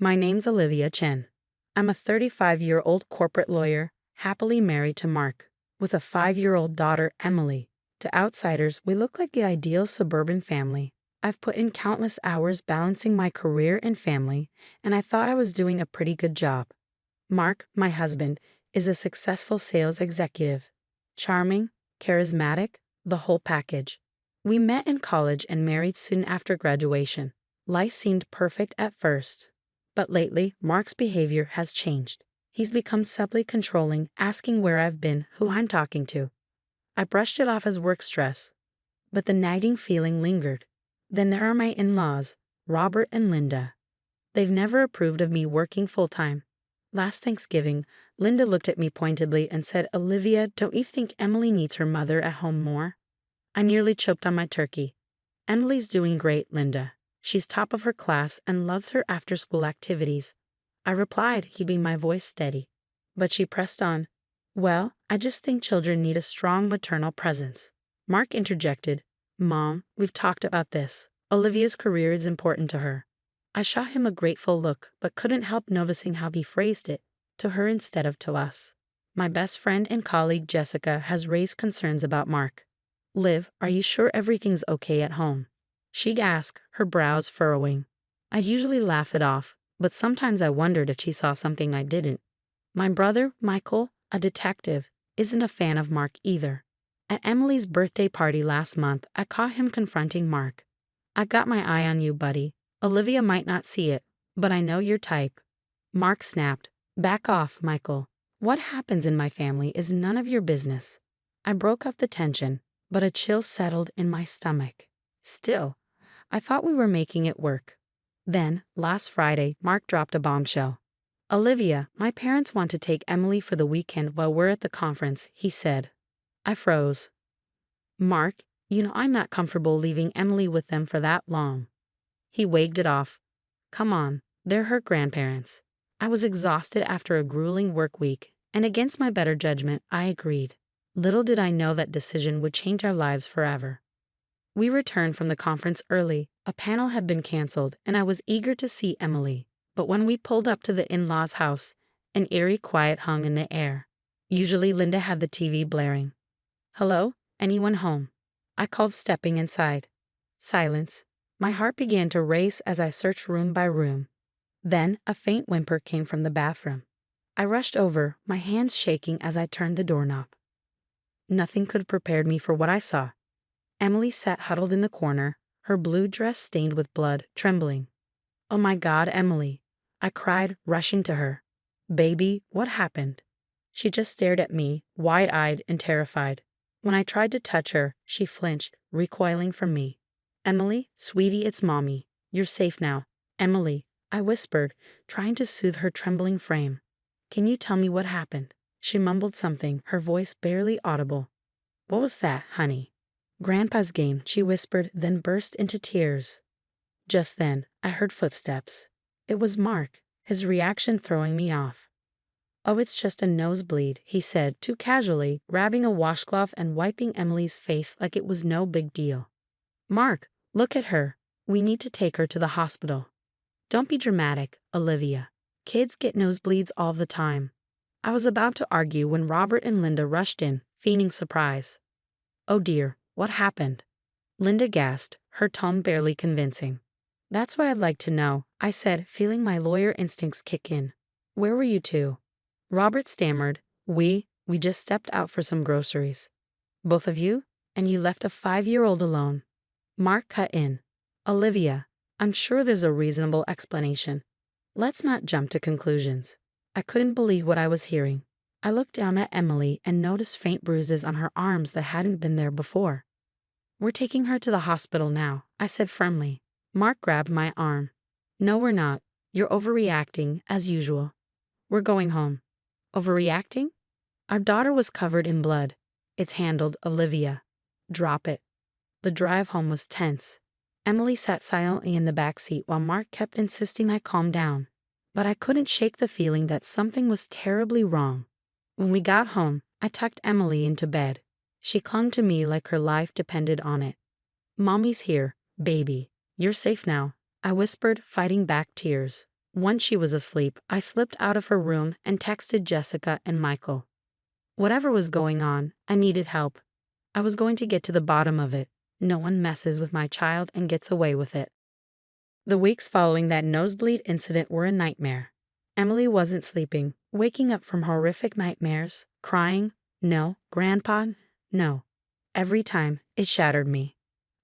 My name's Olivia Chen. I'm a 35-year-old corporate lawyer, happily married to Mark, with a 5-year-old daughter, Emily. To outsiders, we look like the ideal suburban family. I've put in countless hours balancing my career and family, and I thought I was doing a pretty good job. Mark, my husband, is a successful sales executive. Charming, charismatic, the whole package. We met in college and married soon after graduation. Life seemed perfect at first. But lately, Mark's behavior has changed. He's become subtly controlling, asking where I've been, who I'm talking to. I brushed it off as work stress, but the nagging feeling lingered. Then there are my in-laws, Robert and Linda. They've never approved of me working full-time. Last Thanksgiving, Linda looked at me pointedly and said, "Olivia, don't you think Emily needs her mother at home more?" I nearly choked on my turkey. Emily's doing great, Linda. She's top of her class and loves her after-school activities. I replied, keeping my voice steady. But she pressed on. Well, I just think children need a strong maternal presence. Mark interjected. Mom, we've talked about this. Olivia's career is important to her. I shot him a grateful look, but couldn't help noticing how he phrased it, to her instead of to us. My best friend and colleague Jessica has raised concerns about Mark. Liv, are you sure everything's okay at home? She'd ask, her brows furrowing. I'd usually laugh it off, but sometimes I wondered if she saw something I didn't. My brother, Michael, a detective, isn't a fan of Mark either. At Emily's birthday party last month, I caught him confronting Mark. I got my eye on you, buddy. Olivia might not see it, but I know your type. Mark snapped. Back off, Michael. What happens in my family is none of your business. I broke up the tension, but a chill settled in my stomach. Still, I thought we were making it work. Then, last Friday, Mark dropped a bombshell. Olivia, my parents want to take Emily for the weekend while we're at the conference, he said. I froze. Mark, you know I'm not comfortable leaving Emily with them for that long. He wagged it off. Come on, they're her grandparents. I was exhausted after a grueling work week, and against my better judgment, I agreed. Little did I know that decision would change our lives forever. We returned from the conference early. A panel had been canceled, and I was eager to see Emily. But when we pulled up to the in-laws' house, an eerie quiet hung in the air. Usually Linda had the TV blaring. Hello? Anyone home? I called, stepping inside. Silence. My heart began to race as I searched room by room. Then a faint whimper came from the bathroom. I rushed over, my hands shaking as I turned the doorknob. Nothing could have prepared me for what I saw. Emily sat huddled in the corner, her blue dress stained with blood, trembling. Oh my God, Emily, I cried, rushing to her. Baby, what happened? She just stared at me, wide-eyed and terrified. When I tried to touch her, she flinched, recoiling from me. Emily, sweetie, it's Mommy. You're safe now. Emily, I whispered, trying to soothe her trembling frame. Can you tell me what happened? She mumbled something, her voice barely audible. What was that, honey? Grandpa's game, she whispered, then burst into tears. Just then, I heard footsteps. It was Mark, his reaction throwing me off. Oh, it's just a nosebleed, he said, too casually, grabbing a washcloth and wiping Emily's face like it was no big deal. Mark, look at her. We need to take her to the hospital. Don't be dramatic, Olivia. Kids get nosebleeds all the time. I was about to argue when Robert and Linda rushed in, feigning surprise. Oh dear, what happened? Linda gasped, her tone barely convincing. That's what I'd like to know, I said, feeling my lawyer instincts kick in. Where were you two? Robert stammered. We just stepped out for some groceries. Both of you? And you left a 5-year-old alone? Mark cut in. Olivia, I'm sure there's a reasonable explanation. Let's not jump to conclusions. I couldn't believe what I was hearing. I looked down at Emily and noticed faint bruises on her arms that hadn't been there before. We're taking her to the hospital now, I said firmly. Mark grabbed my arm. No, we're not. You're overreacting, as usual. We're going home. Overreacting? Our daughter was covered in blood. It's handled, Olivia. Drop it. The drive home was tense. Emily sat silently in the back seat while Mark kept insisting I calm down. But I couldn't shake the feeling that something was terribly wrong. When we got home, I tucked Emily into bed. She clung to me like her life depended on it. Mommy's here, baby. You're safe now, I whispered, fighting back tears. Once she was asleep, I slipped out of her room and texted Jessica and Michael. Whatever was going on, I needed help. I was going to get to the bottom of it. No one messes with my child and gets away with it. The weeks following that nosebleed incident were a nightmare. Emily wasn't sleeping, waking up from horrific nightmares, crying, "No, Grandpa, no." Every time, it shattered me.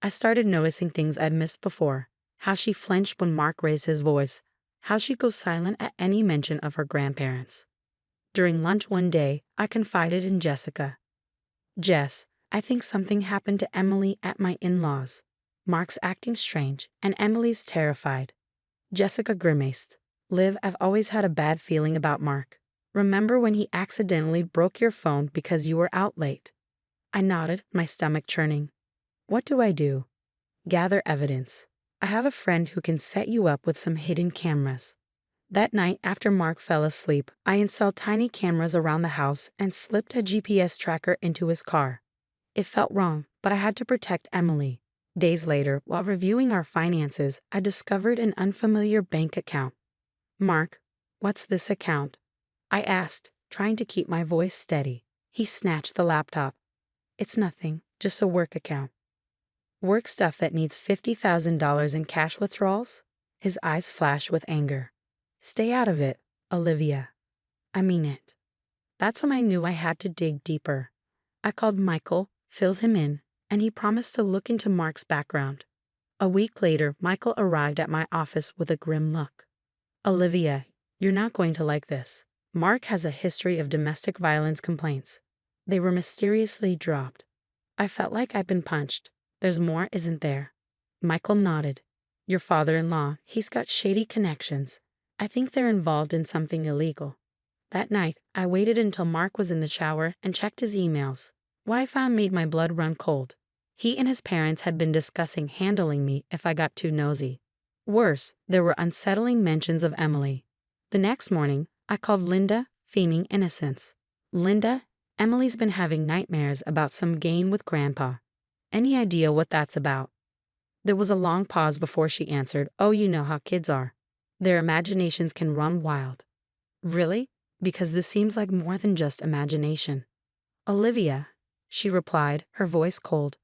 I started noticing things I'd missed before. How she flinched when Mark raised his voice. How she'd go silent at any mention of her grandparents. During lunch one day, I confided in Jessica. "Jess, I think something happened to Emily at my in-laws. Mark's acting strange, and Emily's terrified." Jessica grimaced. "Liv, I've always had a bad feeling about Mark. Remember when he accidentally broke your phone because you were out late?" I nodded, my stomach churning. "What do I do?" "Gather evidence. I have a friend who can set you up with some hidden cameras." That night, after Mark fell asleep, I installed tiny cameras around the house and slipped a GPS tracker into his car. It felt wrong, but I had to protect Emily. Days later, while reviewing our finances, I discovered an unfamiliar bank account. "Mark, what's this account?" I asked, trying to keep my voice steady. He snatched the laptop. "It's nothing, just a work account." "Work stuff that needs $50,000 in cash withdrawals?" His eyes flashed with anger. "Stay out of it, Olivia." "I mean it." That's when I knew I had to dig deeper. I called Michael, filled him in, and he promised to look into Mark's background. A week later, Michael arrived at my office with a grim look. "Olivia, you're not going to like this. Mark has a history of domestic violence complaints. They were mysteriously dropped." I felt like I'd been punched. "There's more, isn't there?" Michael nodded. "Your father-in-law, he's got shady connections. I think they're involved in something illegal." That night, I waited until Mark was in the shower and checked his emails. What I found made my blood run cold. He and his parents had been discussing handling me if I got too nosy. Worse, there were unsettling mentions of Emily. The next morning, I called Linda, feigning innocence. "Linda, Emily's been having nightmares about some game with Grandpa. Any idea what that's about?" There was a long pause before she answered, "Oh, you know how kids are. Their imaginations can run wild." "Really? Because this seems like more than just imagination." "Olivia," she replied, her voice cold,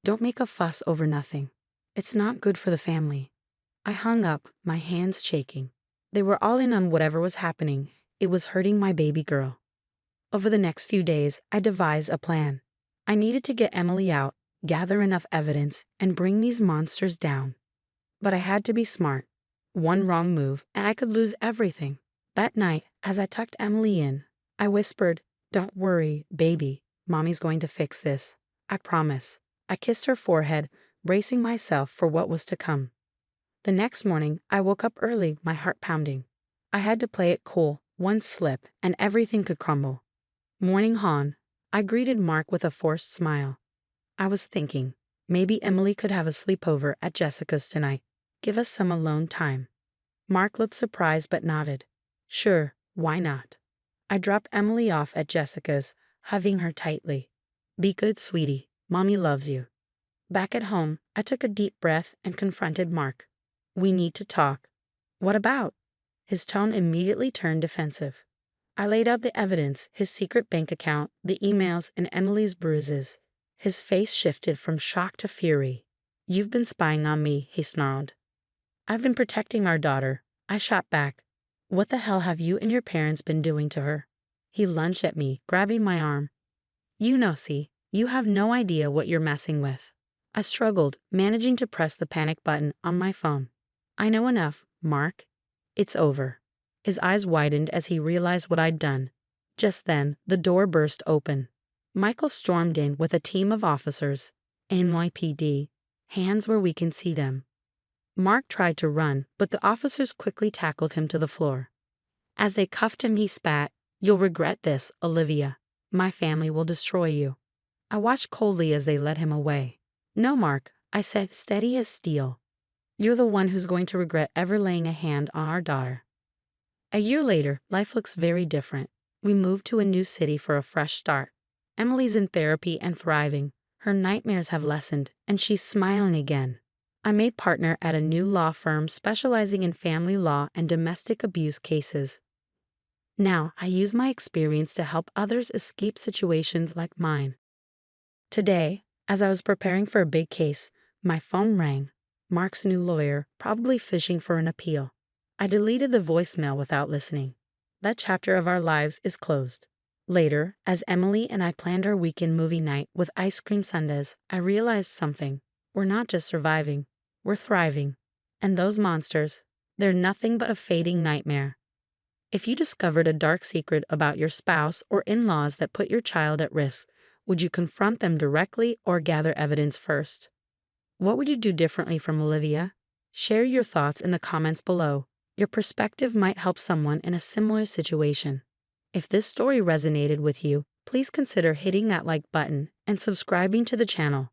"don't make a fuss over nothing. It's not good for the family." I hung up, my hands shaking. They were all in on whatever was happening. It was hurting my baby girl. Over the next few days, I devised a plan. I needed to get Emily out, gather enough evidence, and bring these monsters down. But I had to be smart. One wrong move, and I could lose everything. That night, as I tucked Emily in, I whispered, "Don't worry, baby. Mommy's going to fix this. I promise." I kissed her forehead, bracing myself for what was to come. The next morning, I woke up early, my heart pounding. I had to play it cool. One slip, and everything could crumble. Morning on, I greeted Mark with a forced smile. I was thinking, maybe Emily could have a sleepover at Jessica's tonight. Give us some alone time. Mark looked surprised but nodded. "Sure, why not?" I dropped Emily off at Jessica's, hugging her tightly. "Be good, sweetie. Mommy loves you." Back at home, I took a deep breath and confronted Mark. "We need to talk." "What about?" His tone immediately turned defensive. I laid out the evidence, his secret bank account, the emails, and Emily's bruises. His face shifted from shock to fury. "You've been spying on me," he snarled. "I've been protecting our daughter." I shot back. "What the hell have you and your parents been doing to her?" He lunged at me, grabbing my arm. "You know, see, you have no idea what you're messing with." I struggled, managing to press the panic button on my phone. "I know enough, Mark. It's over." His eyes widened as he realized what I'd done. Just then, the door burst open. Michael stormed in with a team of officers. NYPD. Hands where we can see them. Mark tried to run, but the officers quickly tackled him to the floor. As they cuffed him, he spat, "You'll regret this, Olivia. My family will destroy you." I watched coldly as they led him away. "No, Mark," I said, steady as steel. "You're the one who's going to regret ever laying a hand on our daughter." A year later, life looks very different. We moved to a new city for a fresh start. Emily's in therapy and thriving. Her nightmares have lessened, and she's smiling again. I made partner at a new law firm specializing in family law and domestic abuse cases. Now, I use my experience to help others escape situations like mine. Today, as I was preparing for a big case, my phone rang. Mark's new lawyer, probably fishing for an appeal. I deleted the voicemail without listening. That chapter of our lives is closed. Later, as Emily and I planned our weekend movie night with ice cream sundaes, I realized something. We're not just surviving, we're thriving. And those monsters, they're nothing but a fading nightmare. If you discovered a dark secret about your spouse or in-laws that put your child at risk, would you confront them directly or gather evidence first? What would you do differently from Olivia? Share your thoughts in the comments below. Your perspective might help someone in a similar situation. If this story resonated with you, please consider hitting that like button and subscribing to the channel.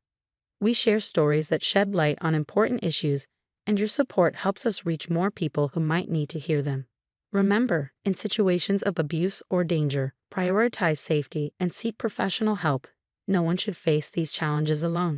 We share stories that shed light on important issues, and your support helps us reach more people who might need to hear them. Remember, in situations of abuse or danger, prioritize safety and seek professional help. No one should face these challenges alone.